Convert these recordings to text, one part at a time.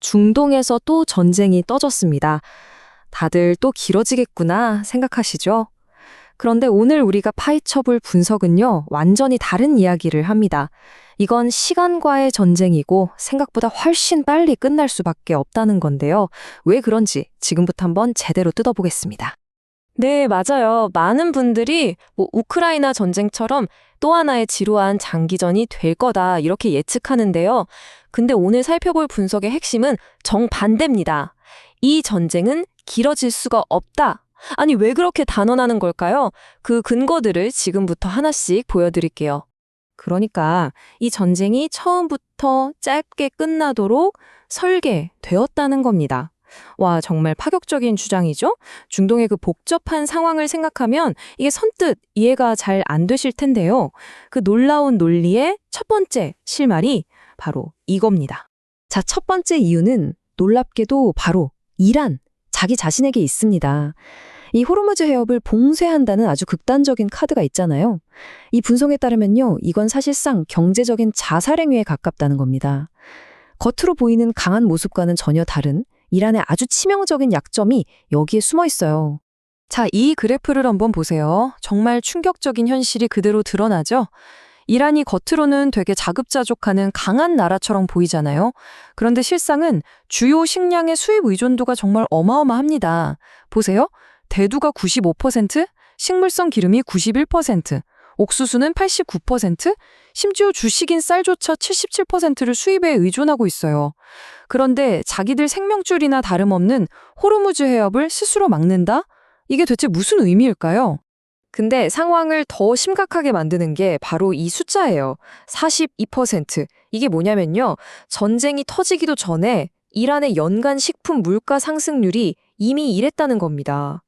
중동에서 또 전쟁이 떠졌습니다. 다들 또 길어지겠구나 생각하시죠? 그런데 오늘 우리가 파헤쳐볼 분석은요, 완전히 다른 이야기를 합니다. 이건 시간과의 전쟁이고 생각보다 훨씬 빨리 끝날 수밖에 없다는 건데요. 왜 그런지 지금부터 한번 제대로 뜯어보겠습니다. 네, 맞아요. 많은 분들이 우크라이나 전쟁처럼 또 하나의 지루한 장기전이 될 거다 이렇게 예측하는데요. 근데 오늘 살펴볼 분석의 핵심은 정반대입니다. 이 전쟁은 길어질 수가 없다. 아니, 왜 그렇게 단언하는 걸까요? 그 근거들을 지금부터 하나씩 보여드릴게요. 그러니까 이 전쟁이 처음부터 짧게 끝나도록 설계되었다는 겁니다. 와, 정말 파격적인 주장이죠? 중동의 그 복잡한 상황을 생각하면 이게 선뜻 이해가 잘 안 되실 텐데요. 그 놀라운 논리의 첫 번째 실마리 바로 이겁니다. 자, 첫 번째 이유는 놀랍게도 바로 이란, 자기 자신에게 있습니다. 이 호르무즈 해협을 봉쇄한다는 아주 극단적인 카드가 있잖아요. 이 분석에 따르면요, 이건 사실상 경제적인 자살행위에 가깝다는 겁니다. 겉으로 보이는 강한 모습과는 전혀 다른 이란의 아주 치명적인 약점이 여기에 숨어 있어요. 자, 이 그래프를 한번 보세요. 정말 충격적인 현실이 그대로 드러나죠? 이란이 겉으로는 되게 자급자족하는 강한 나라처럼 보이잖아요. 그런데 실상은 주요 식량의 수입 의존도가 정말 어마어마합니다. 보세요. 대두가 95%, 식물성 기름이 91%, 옥수수는 89%, 심지어 주식인 쌀조차 77%를 수입에 의존하고 있어요. 그런데 자기들 생명줄이나 다름없는 호르무즈 해협을 스스로 막는다? 이게 대체 무슨 의미일까요? 근데 상황을 더 심각하게 만드는 게 바로 이 숫자예요. 42%. 이게 뭐냐면요. 전쟁이 터지기도 전에 이란의 연간 식품 물가 상승률이 이미 이랬다는 겁니다.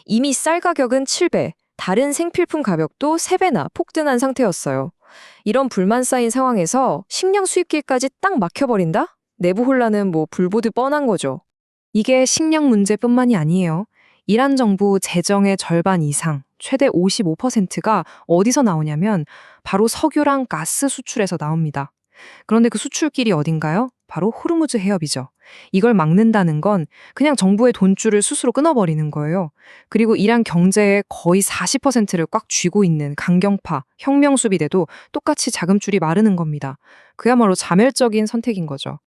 이미 쌀 가격은 7배, 다른 생필품 가격도 3배나 폭등한 상태였어요. 이런 불만 쌓인 상황에서 식량 수입길까지 딱 막혀버린다? 내부 혼란은 불보듯 뻔한 거죠. 이게 식량 문제뿐만이 아니에요. 이란 정부 재정의 절반 이상, 최대 55%가 어디서 나오냐면 바로 석유랑 가스 수출에서 나옵니다. 그런데 그 수출길이 어딘가요? 바로 호르무즈 해협이죠. 이걸 막는다는 건 그냥 정부의 돈줄을 스스로 끊어버리는 거예요. 그리고 이란 경제의 거의 40%를 꽉 쥐고 있는 강경파, 혁명 수비대도 똑같이 자금줄이 마르는 겁니다. 그야말로 자멸적인 선택인 거죠.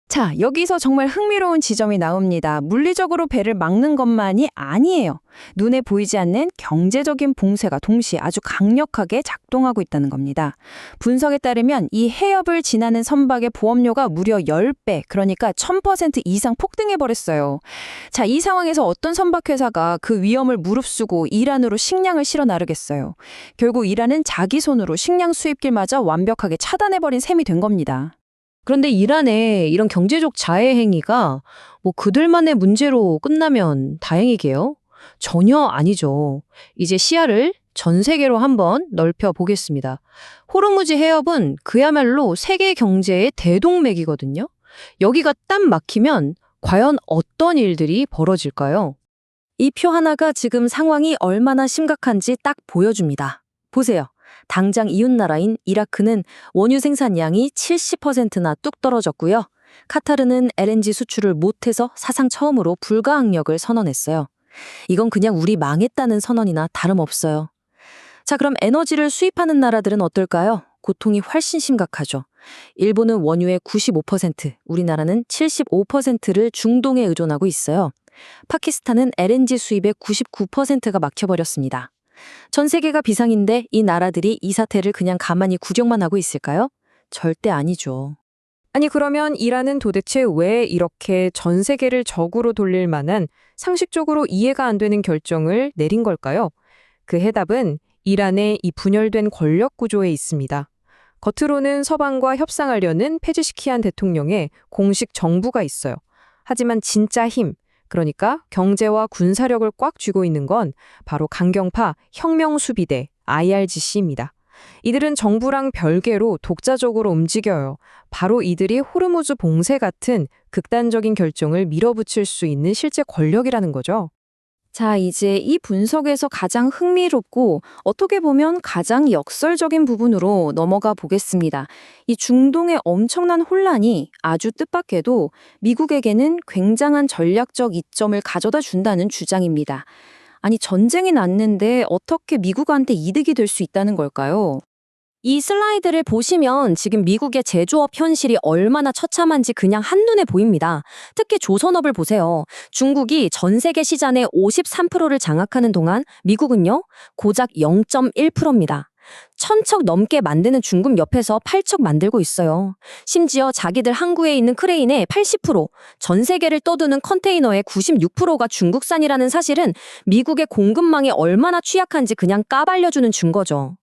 자, 여기서 정말 흥미로운 지점이 나옵니다. 물리적으로 배를 막는 것만이 아니에요. 눈에 보이지 않는 경제적인 봉쇄가 동시에 아주 강력하게 작동하고 있다는 겁니다. 분석에 따르면 이 해협을 지나는 선박의 보험료가 무려 10배, 그러니까 1000% 이상 폭등해버렸어요. 자, 이 상황에서 어떤 선박회사가 그 위험을 무릅쓰고 이란으로 식량을 실어 나르겠어요. 결국 이란은 자기 손으로 식량 수입길마저 완벽하게 차단해버린 셈이 된 겁니다. 그런데 이란의 이런 경제적 자해 행위가 그들만의 문제로 끝나면 다행이게요? 전혀 아니죠. 이제 시야를 전 세계로 한번 넓혀 보겠습니다. 호르무즈 해협은 그야말로 세계 경제의 대동맥이거든요. 여기가 딱 막히면 과연 어떤 일들이 벌어질까요? 이 표 하나가 지금 상황이 얼마나 심각한지 딱 보여줍니다. 보세요. 당장 이웃나라인 이라크는 원유 생산량이 70%나 뚝 떨어졌고요. 카타르는 LNG 수출을 못해서 사상 처음으로 불가항력을 선언했어요. 이건 그냥 우리 망했다는 선언이나 다름없어요. 자, 그럼 에너지를 수입하는 나라들은 어떨까요? 고통이 훨씬 심각하죠. 일본은 원유의 95%, 우리나라는 75%를 중동에 의존하고 있어요. 파키스탄은 LNG 수입의 99%가 막혀버렸습니다. 전 세계가 비상인데 이 나라들이 이 사태를 그냥 가만히 구경만 하고 있을까요? 절대 아니죠. 아니, 그러면 이란은 도대체 왜 이렇게 전 세계를 적으로 돌릴 만한 상식적으로 이해가 안 되는 결정을 내린 걸까요? 그 해답은 이란의 이 분열된 권력 구조에 있습니다. 겉으로는 서방과 협상하려는 페즈시키안 대통령의 공식 정부가 있어요. 하지만 진짜 힘, 그러니까 경제와 군사력을 꽉 쥐고 있는 건 바로 강경파 혁명수비대 IRGC입니다. 이들은 정부랑 별개로 독자적으로 움직여요. 바로 이들이 호르무즈 봉쇄 같은 극단적인 결정을 밀어붙일 수 있는 실제 권력이라는 거죠. 자, 이제 이 분석에서 가장 흥미롭고 어떻게 보면 가장 역설적인 부분으로 넘어가 보겠습니다. 이 중동의 엄청난 혼란이 아주 뜻밖에도 미국에게는 굉장한 전략적 이점을 가져다 준다는 주장입니다. 아니, 전쟁이 났는데 어떻게 미국한테 이득이 될 수 있다는 걸까요? 이 슬라이드를 보시면 지금 미국의 제조업 현실이 얼마나 처참한지 그냥 한눈에 보입니다. 특히 조선업을 보세요. 중국이 전 세계 시장의 53%를 장악하는 동안 미국은요, 고작 0.1%입니다. 1,000척 넘게 만드는 중국 옆에서 8척 만들고 있어요. 심지어 자기들 항구에 있는 크레인의 80%, 전 세계를 떠도는 컨테이너의 96%가 중국산이라는 사실은 미국의 공급망이 얼마나 취약한지 그냥 까발려주는 증거죠.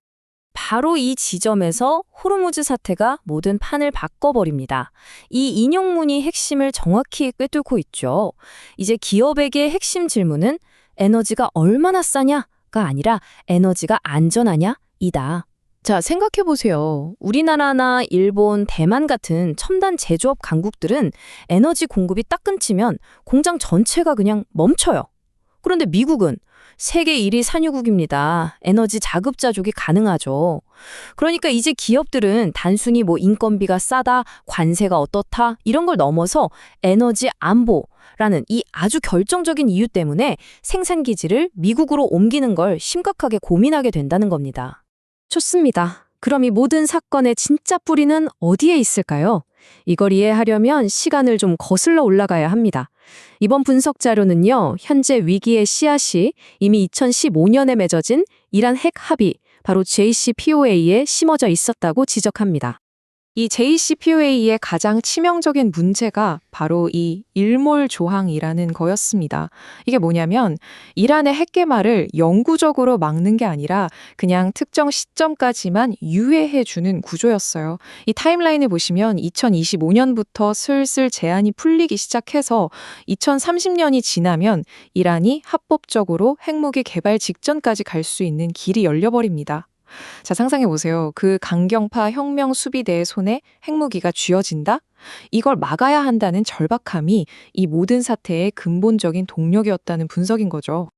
바로 이 지점에서 호르무즈 사태가 모든 판을 바꿔버립니다. 이 인용문이 핵심을 정확히 꿰뚫고 있죠. 이제 기업에게 핵심 질문은 에너지가 얼마나 싸냐가 아니라 에너지가 안전하냐? 이다. 자, 생각해보세요. 우리나라나 일본, 대만 같은 첨단 제조업 강국들은 에너지 공급이 딱 끊기면 공장 전체가 그냥 멈춰요. 그런데 미국은 세계 1위 산유국입니다. 에너지 자급자족이 가능하죠. 그러니까 이제 기업들은 단순히 인건비가 싸다, 관세가 어떻다 이런 걸 넘어서 에너지 안보라는 이 아주 결정적인 이유 때문에 생산기지를 미국으로 옮기는 걸 심각하게 고민하게 된다는 겁니다. 좋습니다. 그럼 이 모든 사건의 진짜 뿌리는 어디에 있을까요? 이걸 이해하려면 시간을 좀 거슬러 올라가야 합니다. 이번 분석 자료는요, 현재 위기의 씨앗이 이미 2015년에 맺어진 이란 핵 합의, 바로 JCPOA에 심어져 있었다고 지적합니다. 이 JCPOA의 가장 치명적인 문제가 바로 이 일몰 조항이라는 거였습니다. 이게 뭐냐면 이란의 핵 개발을 영구적으로 막는 게 아니라 그냥 특정 시점까지만 유예해주는 구조였어요. 이 타임라인을 보시면 2025년부터 슬슬 제한이 풀리기 시작해서 2030년이 지나면 이란이 합법적으로 핵무기 개발 직전까지 갈 수 있는 길이 열려버립니다. 자, 상상해 보세요. 그 강경파 혁명 수비대의 손에 핵무기가 쥐어진다? 이걸 막아야 한다는 절박함이 이 모든 사태의 근본적인 동력이었다는 분석인 거죠.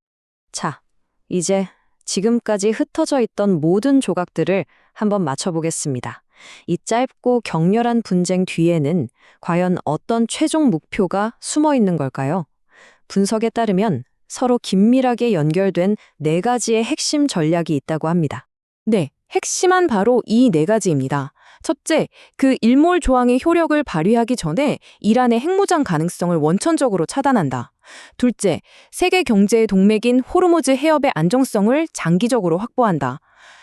자, 이제 지금까지 흩어져 있던 모든 조각들을 한번 맞춰보겠습니다. 이 짧고 격렬한 분쟁 뒤에는 과연 어떤 최종 목표가 숨어 있는 걸까요? 분석에 따르면 서로 긴밀하게 연결된 4가지의 핵심 전략이 있다고 합니다. 네, 핵심은 바로 이 4가지입니다. 첫째, 그 일몰 조항의 효력을 발휘하기 전에 이란의 핵무장 가능성을 원천적으로 차단한다. 둘째, 세계 경제의 동맥인 호르무즈 해협의 안정성을 장기적으로 확보한다.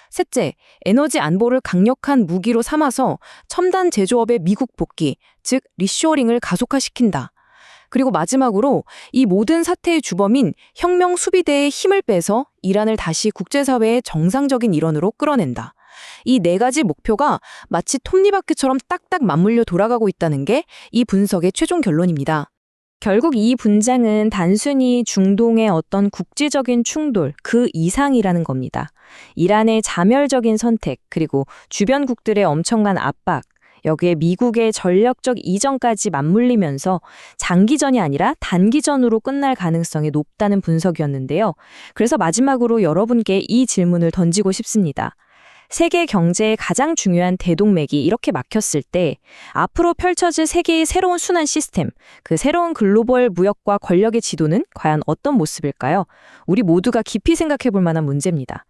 셋째, 에너지 안보를 강력한 무기로 삼아서 첨단 제조업의 미국 복귀, 즉 리쇼어링을 가속화시킨다. 그리고 마지막으로 이 모든 사태의 주범인 혁명 수비대의 힘을 빼서 이란을 다시 국제사회의 정상적인 일원으로 끌어낸다. 이 4가지 목표가 마치 톱니바퀴처럼 딱딱 맞물려 돌아가고 있다는 게 이 분석의 최종 결론입니다. 결국 이 분쟁은 단순히 중동의 어떤 국제적인 충돌 그 이상이라는 겁니다. 이란의 자멸적인 선택, 그리고 주변국들의 엄청난 압박, 여기에 미국의 전력적 이전까지 맞물리면서 장기전이 아니라 단기전으로 끝날 가능성이 높다는 분석이었는데요. 그래서 마지막으로 여러분께 이 질문을 던지고 싶습니다. 세계 경제의 가장 중요한 대동맥이 이렇게 막혔을 때 앞으로 펼쳐질 세계의 새로운 순환 시스템, 그 새로운 글로벌 무역과 권력의 지도는 과연 어떤 모습일까요? 우리 모두가 깊이 생각해 볼 만한 문제입니다.